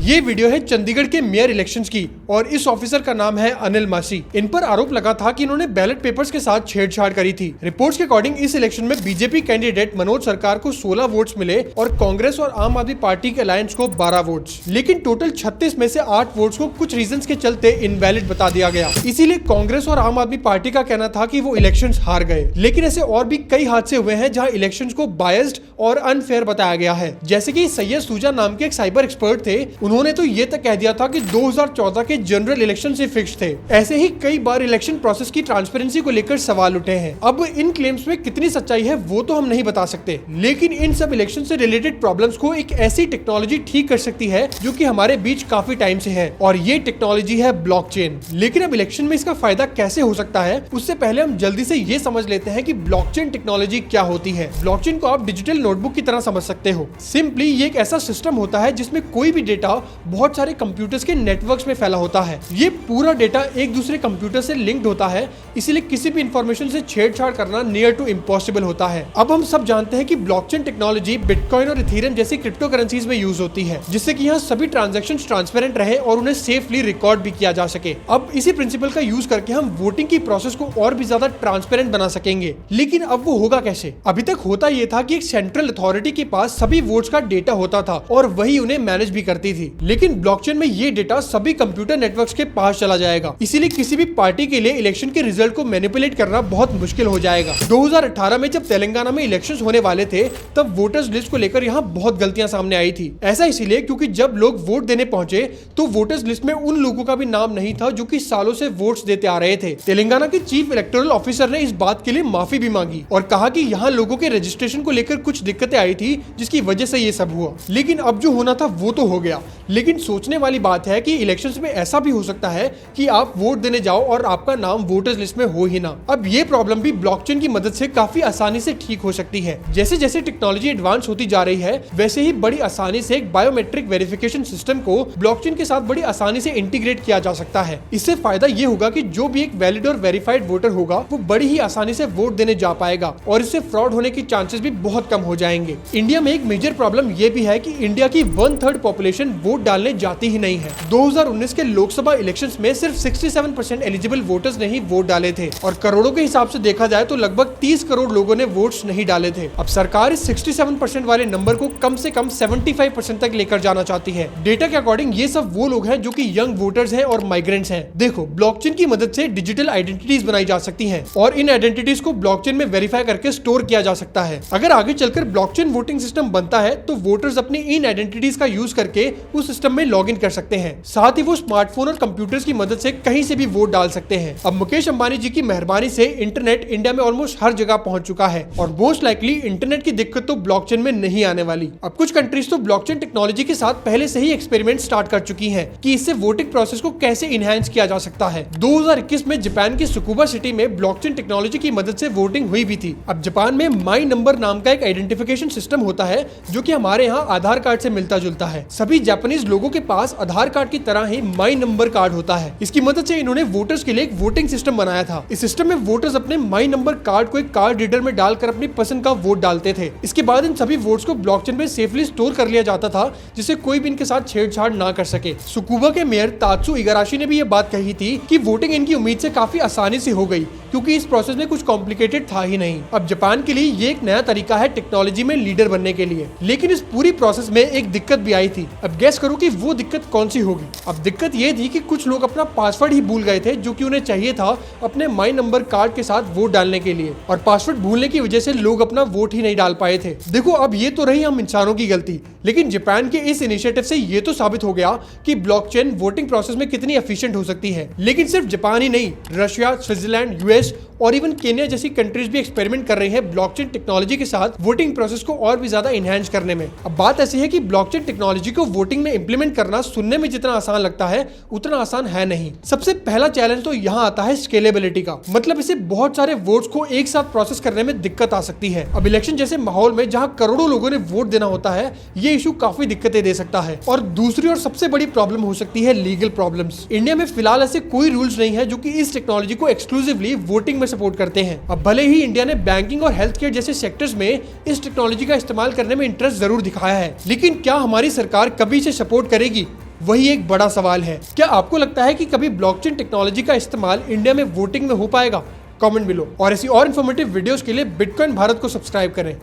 ये वीडियो है चंडीगढ़ के मेयर इलेक्शंस की और इस ऑफिसर का नाम है अनिल मासी। इन पर आरोप लगा था कि इन्होंने बैलेट पेपर्स के साथ छेड़छाड़ करी थी। रिपोर्ट्स के अकॉर्डिंग इस इलेक्शन में बीजेपी कैंडिडेट मनोज सरकार को 16 वोट्स मिले और कांग्रेस और आम आदमी पार्टी के अलायंस को 12 वोट्स, लेकिन टोटल 36 में से 8 वोट्स को कुछ रीजंस के चलते इनवैलिड बता दिया गया। इसीलिए कांग्रेस और आम आदमी पार्टी का कहना था कि वो इलेक्शंस हार गए। लेकिन ऐसे और भी कई हादसे हुए हैं जहां इलेक्शंस को बायस्ड और अनफेयर बताया गया है। जैसे कि सैयद सूजा नाम के एक साइबर एक्सपर्ट थे, उन्होंने तो ये तक कह दिया था कि 2014 के जनरल इलेक्शन से फिक्स थे। ऐसे ही कई बार इलेक्शन प्रोसेस की ट्रांसपेरेंसी को लेकर सवाल उठे हैं। अब इन क्लेम्स में कितनी सच्चाई है वो तो हम नहीं बता सकते, लेकिन इन सब इलेक्शन से रिलेटेड प्रॉब्लम्स को एक ऐसी टेक्नोलॉजी ठीक कर सकती है जो कि हमारे बीच काफी टाइम से है, और ये टेक्नोलॉजी है ब्लॉकचेन। लेकिन अब इलेक्शन में इसका फायदा कैसे हो सकता है, उससे पहले हम जल्दी से ये समझ लेते हैं कि ब्लॉकचेन टेक्नोलॉजी क्या होती है। ब्लॉकचेन को आप डिजिटल नोटबुक की तरह समझ सकते हो। सिंपली ये एक ऐसा सिस्टम होता है जिसमें कोई भी डेटा बहुत सारे कंप्यूटर्स के नेटवर्क्स में फैला होता है। ये पूरा डेटा एक दूसरे कंप्यूटर से लिंक्ड होता है, इसीलिए किसी भी इंफॉर्मेशन से छेड़छाड़ करना नियर टू इम्पॉसिबल होता है। अब हम सब जानते हैं कि ब्लॉकचेन टेक्नोलॉजी बिटकॉइन और इथेरियम जैसी क्रिप्टो करेंसीज में यूज होती है, जिससे कि यहाँ सभी ट्रांजैक्शंस ट्रांसपेरेंट रहे और उन्हें सेफली रिकॉर्ड भी किया जा सके। अब इसी प्रिंसिपल का यूज करके हम वोटिंग की प्रोसेस को और भी ज्यादा ट्रांसपेरेंट बना सकेंगे। लेकिन अब वो होगा कैसे? अभी तक होता ये था कि एक सेंट्रल अथॉरिटी के पास सभी वोट्स का डेटा होता था और वही उन्हें मैनेज भी करती थी। लेकिन ब्लॉकचेन में ये डेटा सभी कंप्यूटर नेटवर्क्स के पास चला जाएगा, इसीलिए किसी भी पार्टी के लिए इलेक्शन के रिजल्ट को मैनिपुलेट करना बहुत मुश्किल हो जाएगा। 2018 में जब तेलंगाना में इलेक्शंस होने वाले थे, तब वोटर्स लिस्ट को लेकर यहाँ बहुत गलतियां सामने आई थी। ऐसा इसीलिए क्योंकि जब लोग वोट देने पहुंचे तो वोटर्स लिस्ट में उन लोगों का भी नाम नहीं था जो कि सालों से वोट्स देते आ रहे थे। तेलंगाना के चीफ इलेक्टोरल ऑफिसर ने इस बात के लिए माफी भी मांगी और कहा कि यहाँ लोगों के रजिस्ट्रेशन को लेकर कुछ दिक्कतें आई थी, जिसकी वजह से ये सब हुआ। लेकिन अब जो होना था वो तो हो गया। लेकिन सोचने वाली बात है कि इलेक्शंस में ऐसा भी हो सकता है कि आप वोट देने जाओ और आपका नाम वोटर्स लिस्ट में हो ही ना। अब ये प्रॉब्लम भी ब्लॉकचेन की मदद से काफी आसानी से ठीक हो सकती है। जैसे जैसे टेक्नोलॉजी एडवांस होती जा रही है, वैसे ही बड़ी आसानी से एक बायोमेट्रिक वेरिफिकेशन सिस्टम को ब्लॉकचेन के साथ बड़ी आसानी से इंटीग्रेट किया जा सकता है। इससे फायदा ये होगा कि जो भी एक वैलिड और वेरीफाइड वोटर होगा वो बड़ी ही आसानी से वोट देने जा पाएगा और इससे फ्रॉड होने की चांसेस भी बहुत कम हो जाएंगे। इंडिया में एक मेजर प्रॉब्लम ये भी है कि इंडिया की 1/3 पॉपुलेशन वोट डालने जाती ही नहीं है। 2019 के लोकसभा इलेक्शंस में सिर्फ 67% एलिजिबल वोटर्स ने ही वोट डाले थे और करोड़ों के हिसाब से देखा जाए तो लगभग 30 करोड़ लोगों ने वोट्स नहीं डाले थे। अब सरकार इस 67% वाले नंबर को कम से कम 75% तक लेकर जाना चाहती है। डेटा के अकॉर्डिंग ये सब वो लोग हैं जो कि यंग वोटर्स हैं और माइग्रेंट्स हैं। देखो, ब्लॉकचेन की मदद से डिजिटल आइडेंटिटीज बनाई जा सकती हैं और इन आइडेंटिटीज को ब्लॉकचेन में वेरीफाई करके स्टोर किया जा सकता है। अगर आगे चलकर ब्लॉकचेन वोटिंग सिस्टम बनता है तो वोटर्स अपनी इन आइडेंटिटीज का यूज करके उस सिस्टम में लॉगिन कर सकते हैं। साथ ही वो स्मार्टफोन और कंप्यूटर्स की मदद से कहीं से भी वोट डाल सकते हैं। अब मुकेश अंबानी जी की मेहरबानी से इंटरनेट इंडिया में ऑलमोस्ट हर जगह पहुंच चुका है और मोस्ट लाइकली इंटरनेट की दिक्कत तो ब्लॉकचेन में नहीं आने वाली। अब कुछ कंट्रीज तो ब्लॉकचेन टेक्नोलॉजी के साथ पहले से ही एक्सपेरिमेंट स्टार्ट कर चुकी हैं कि इससे वोटिंग प्रोसेस को कैसे इनहैंस किया जा सकता है। 2021 में जापान की सुकुबा सिटी में ब्लॉकचेन टेक्नोलॉजी की मदद से वोटिंग हुई भी थी। अब जापान में माई नंबर नाम का एक आइडेंटिफिकेशन सिस्टम होता है जो कि हमारे यहाँ आधार कार्ड से मिलता जुलता है। सभी जापानीज लोगों के पास आधार कार्ड की तरह ही माई नंबर कार्ड होता है। इसकी मदद से इन्होंने वोटर्स के लिए एक वोटिंग सिस्टम बनाया था। इस सिस्टम में वोटर्स अपने माई नंबर कार्ड को एक कार्ड रीडर में डालकर अपनी पसंद का वोट डालते थे। इसके बाद इन सभी वोट्स को ब्लॉकचेन में सेफली स्टोर कर लिया जाता था, जिससे कोई भी इनके साथ छेड़छाड़ ना कर सके। सुकुबा के मेयर तात्सु इगाराशी ने भी ये बात कही थी कि वोटिंग इनकी उम्मीद से काफी आसानी से हो गई, क्योंकि इस प्रोसेस में कुछ कॉम्प्लिकेटेड था ही नहीं। अब जापान के लिए ये एक नया तरीका है टेक्नोलॉजी में लीडर बनने के लिए। लेकिन इस पूरी प्रोसेस में एक दिक्कत भी आई थी। अब गेस करो कि वो दिक्कत कौन सी होगी। अब दिक्कत ये थी कि कुछ लोग अपना पासवर्ड ही भूल गए थे जो कि उन्हें चाहिए था अपने माई नंबर कार्ड के साथ वोट डालने के लिए, और पासवर्ड भूलने की वजह से लोग अपना वोट ही नहीं डाल पाए थे। देखो, अब ये तो रही हम इंसानों की गलती, लेकिन जापान के इस इनिशिएटिव से ये तो साबित हो गया कि ब्लॉकचेन वोटिंग प्रोसेस में कितनी एफिशिएंट हो सकती है। लेकिन सिर्फ जापान ही नहीं, रशिया, स्विट्जरलैंड, यूएस और इवन केन्या जैसी कंट्रीज भी एक्सपेरिमेंट कर रही हैं ब्लॉकचेन टेक्नोलॉजी के साथ वोटिंग प्रोसेस को और भी ज्यादा एनहांस करने में। अब बात ऐसी है कि ब्लॉकचेन टेक्नोलॉजी को वोटिंग में इंप्लीमेंट करना सुनने में जितना आसान लगता है उतना आसान है नहीं। सबसे पहला चैलेंज तो यहाँ आता है स्केलेबिलिटी का, मतलब इसे बहुत सारे वोट्स को एक साथ प्रोसेस करने में दिक्कत आ सकती है। अब इलेक्शन जैसे माहौल में जहाँ करोड़ों लोगों ने वोट देना होता है, ये इशू काफी दिक्कतें दे सकता है। और दूसरी और सबसे बड़ी प्रॉब्लम हो सकती है लीगल प्रॉब्लम्स। इंडिया में फिलहाल ऐसे कोई रूल्स नहीं है जो कि इस टेक्नोलॉजी को एक्सक्लूसिवली वोटिंग में सपोर्ट करते हैं। अब भले ही इंडिया ने बैंकिंग और हेल्थ केयर जैसे सेक्टर्स में इस टेक्नोलॉजी का इस्तेमाल करने में इंटरेस्ट जरूर दिखाया है, लेकिन क्या हमारी सरकार कभी इसे सपोर्ट करेगी? वही एक बड़ा सवाल है। क्या आपको लगता है कि कभी ब्लॉकचेन टेक्नोलॉजी का इस्तेमाल इंडिया में वोटिंग में हो पाएगा? Comment below. और ऐसी और इन्फॉर्मेटिव वीडियोस के लिए बिटकॉइन भारत को सब्सक्राइब करें।